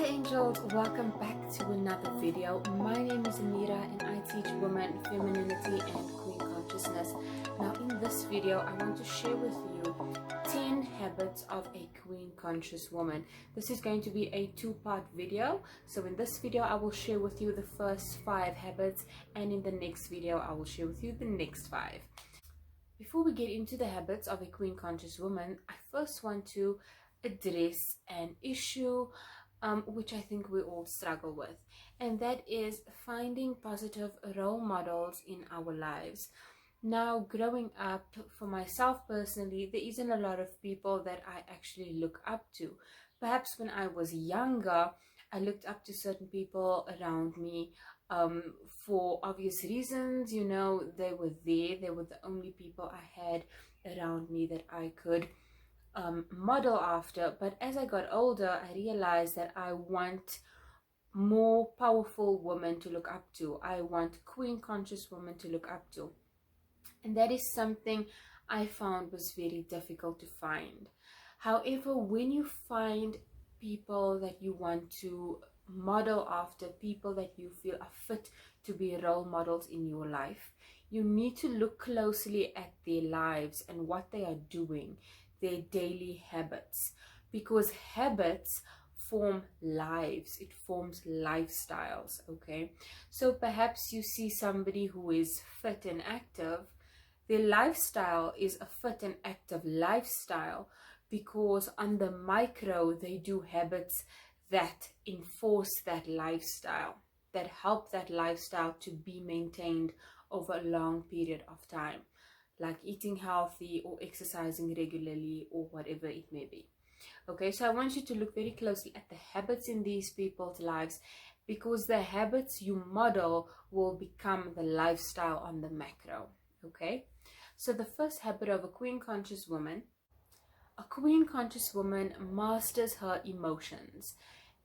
angels, welcome back to another video. My name is Amira and I teach women femininity and queen consciousness. Now in this video I want to share with you 10 habits of a queen conscious woman. This is going to be a two-part video. So in this video I will share with you the first 5 habits, and in the next video I will share with you the next 5. Before we get into the habits of a queen conscious woman, I first want to address an issue which I think we all struggle with, and that is finding positive role models in our lives. Now, growing up, for myself personally, there isn't a lot of people that I actually look up to. Perhaps when I was younger, I looked up to certain people around me for obvious reasons. You know, they were there, they were the only people I had around me that I could model after. But as I got older, I realized that I want more powerful women to look up to. I want queen conscious women to look up to, and that is something I found was very difficult to find. However, when you find people that you want to model after, people that you feel are fit to be role models in your life, you need to look closely at their lives and what they are doing, their daily habits, because habits form lives, it forms lifestyles. Okay, so perhaps you see somebody who is fit and active. Their lifestyle is a fit and active lifestyle because on the micro they do habits that enforce that lifestyle, that help that lifestyle to be maintained over a long period of time, like eating healthy or exercising regularly or whatever it may be. Okay, so I want you to look very closely at the habits in these people's lives, because the habits you model will become the lifestyle on the macro. Okay, so the first habit of a queen conscious woman masters her emotions.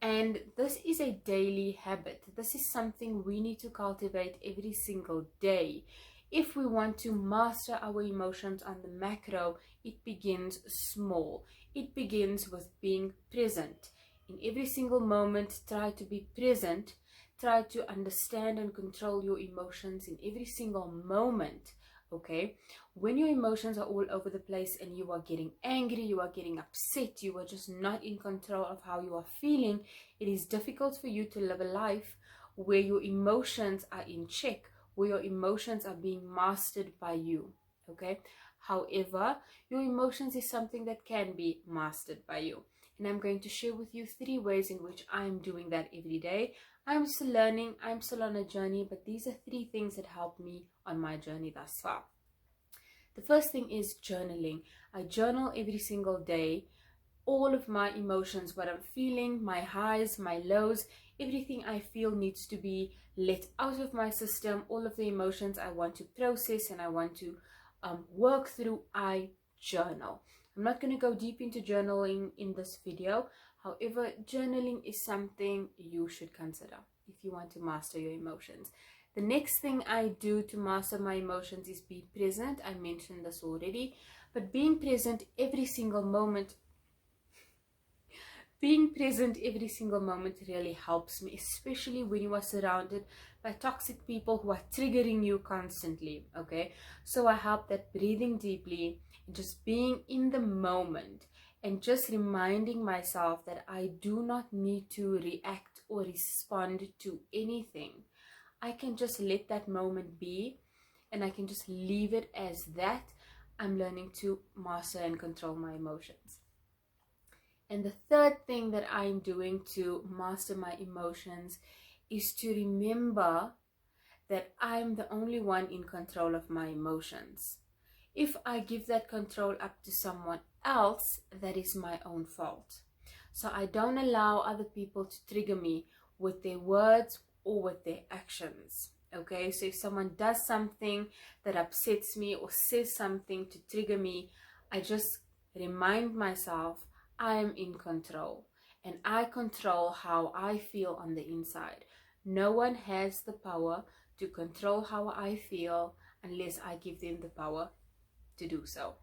And this is a daily habit. This is something we need to cultivate every single day. If we want to master our emotions on the macro, it begins small. It begins with being present. In every single moment, try to be present. Try to understand and control your emotions in every single moment. Okay, when your emotions are all over the place and you are getting angry, you are getting upset, you are just not in control of how you are feeling, it is difficult for you to live a life where your emotions are in check, where your emotions are being mastered by you. Okay, however, your emotions is something that can be mastered by you, and I'm going to share with you 3 ways in which I'm doing that every day. I'm still learning, I'm still on a journey, but these are 3 things that helped me on my journey thus far. The first thing is journaling. I journal every single day, all of my emotions, what I'm feeling, my highs, my lows, everything I feel needs to be let out of my system. All of the emotions I want to process and I want to work through, I journal. I'm not going to go deep into journaling in this video. However, journaling is something you should consider if you want to master your emotions. The next thing I do to master my emotions is be present. I mentioned this already, but being present every single moment really helps me, especially when you are surrounded by toxic people who are triggering you constantly. Okay, so I help that breathing deeply and just being in the moment and just reminding myself that I do not need to react or respond to anything. I can just let that moment be and I can just leave it as that. I'm learning to master and control my emotions. And the third thing that I'm doing to master my emotions is to remember that I'm the only one in control of my emotions. If I give that control up to someone else, that is my own fault. So I don't allow other people to trigger me with their words or with their actions. Okay, so if someone does something that upsets me or says something to trigger me, I just remind myself I am in control and I control how I feel on the inside. No one has the power to control how I feel unless I give them the power to do so.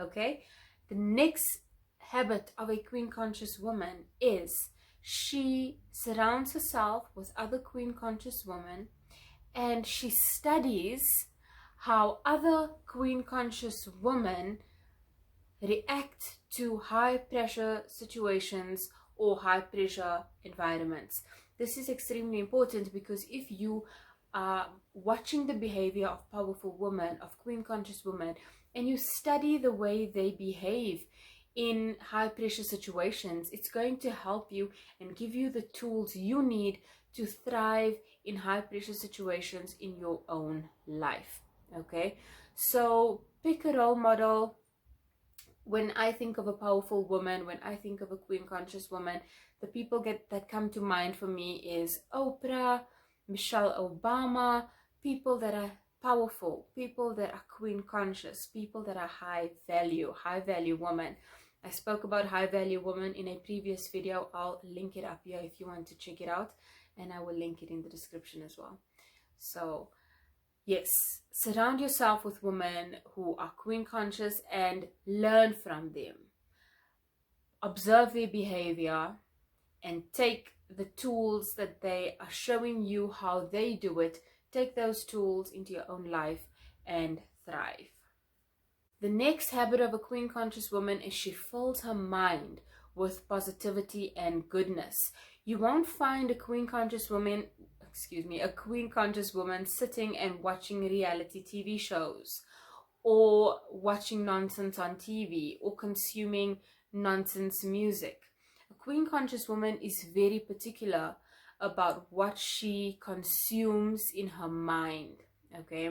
Okay, the next habit of a queen conscious woman is She surrounds herself with other queen conscious women, and she studies how other queen conscious women react to high pressure situations or high pressure environments. This is extremely important because if you are watching the behavior of powerful women, of queen conscious women, and you study the way they behave in high pressure situations, it's going to help you and give you the tools you need to thrive in high pressure situations in your own life. Okay, so pick a role model. When I think of a powerful woman, when I think of a queen conscious woman, the people that come to mind for me is Oprah, Michelle Obama, people that are powerful, people that are queen conscious, people that are high value women. I spoke about high value women in a previous video. I'll link it up here if you want to check it out, and I will link it in the description as well. So yes, surround yourself with women who are queen conscious and learn from them. Observe their behavior and take the tools that they are showing you how they do it. Take those tools into your own life and thrive. The next habit of a queen conscious woman is she fills her mind with positivity and goodness. You won't find a queen conscious woman sitting and watching reality TV shows or watching nonsense on TV or consuming nonsense music. A queen conscious woman is very particular about what she consumes in her mind. Okay,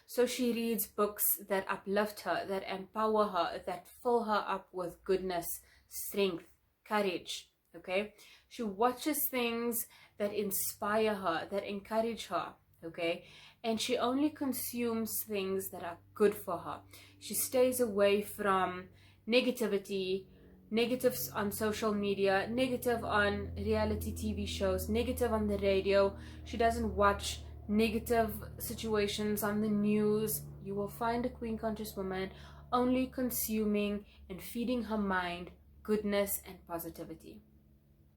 so she reads books that uplift her, that empower her, that fill her up with goodness, strength, courage. Okay, she watches things that inspire her, that encourage her. Okay, and she only consumes things that are good for her. She stays away from negativity, negatives on social media, negative on reality TV shows, negative on the radio. She doesn't watch negative situations on the news. You will find a queen conscious woman only consuming and feeding her mind goodness and positivity.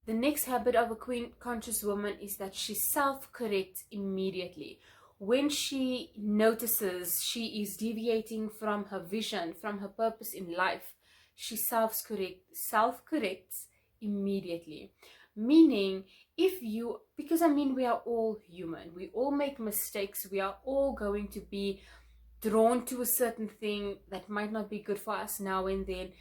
The next habit of a queen conscious woman is that she self-corrects immediately. When she notices she is deviating from her vision, from her purpose in life, she self-corrects immediately. Meaning, because we are all human, we all make mistakes, we are all going to be drawn to a certain thing that might not be good for us now and then.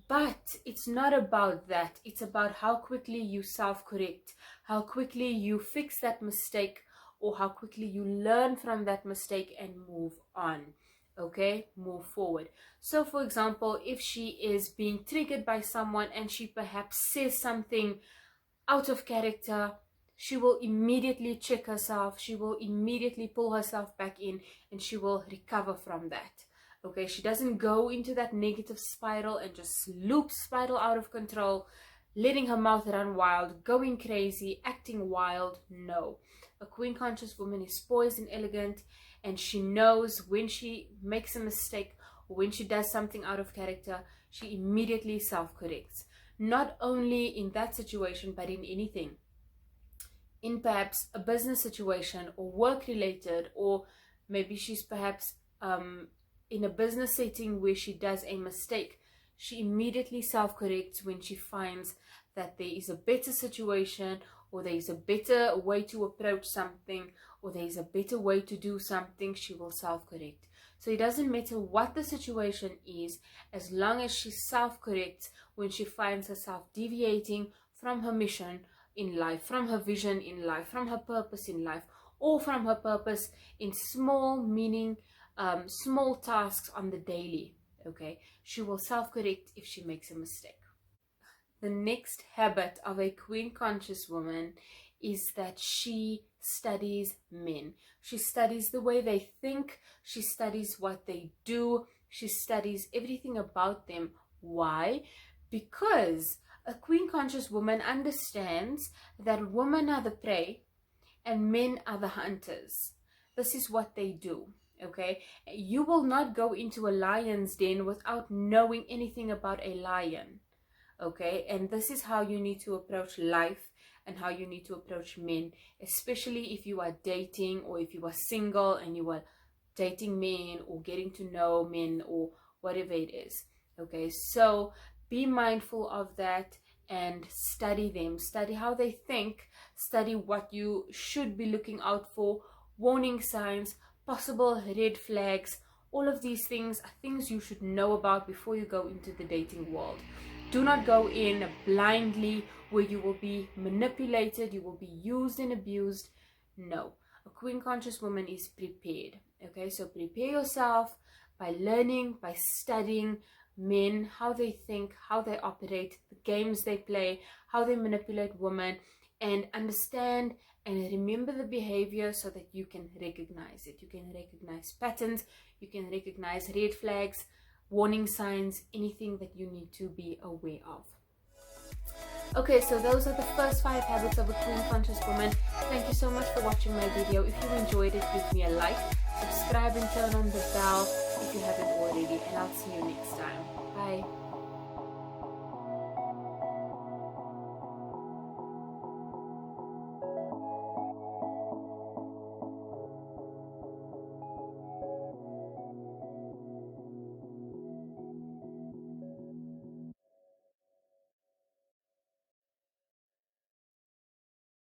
But it's not about that. It's about how quickly you self-correct, how quickly you fix that mistake, or how quickly you learn from that mistake and move on. Okay, move forward. So for example, if she is being triggered by someone and she perhaps says something out of character, she will immediately check herself, she will immediately pull herself back in, and she will recover from that. Okay, she doesn't go into that negative spiral and just spiral out of control, letting her mouth run wild, going crazy, acting wild. No. A queen conscious woman is poised and elegant, and she knows when she makes a mistake or when she does something out of character, she immediately self-corrects. Not only in that situation, but in anything. In perhaps a business situation or work related, or maybe she's perhaps in a business setting where she does a mistake, she immediately self-corrects when she finds that there is a better situation, or there is a better way to approach something, or there is a better way to do something. She will self-correct. So it doesn't matter what the situation is, as long as she self-corrects when she finds herself deviating from her mission in life, from her vision in life, from her purpose in life, or from her purpose in small tasks on the daily. Okay, she will self-correct if she makes a mistake. The next habit of a queen conscious woman is that she studies men. She studies the way they think, she studies what they do, she studies everything about them. Why? Because a queen conscious woman understands that women are the prey and men are the hunters. This is what they do. Okay, you will not go into a lion's den without knowing anything about a lion. okay? And this is how you need to approach life and how you need to approach men, especially if you are dating or if you are single and you are dating men or getting to know men or whatever it is, okay? So be mindful of that and study them, study how they think, study what you should be looking out for, warning signs, possible red flags. All of these things are things you should know about before you go into the dating world. Do not go in blindly where you will be manipulated, you will be used and abused. No, a queen conscious woman is prepared, okay? So prepare yourself by learning, by studying men, how they think, how they operate, the games they play, how they manipulate women, and understand and remember the behavior so that you can recognize it. You can recognize patterns, you can recognize red flags, warning signs, anything that you need to be aware of. Okay, so those are the first 5 habits of a queen conscious woman. Thank you so much for watching my video. If you enjoyed it, give me a like, subscribe and turn on the bell if you haven't already, and I'll see you next time. Bye.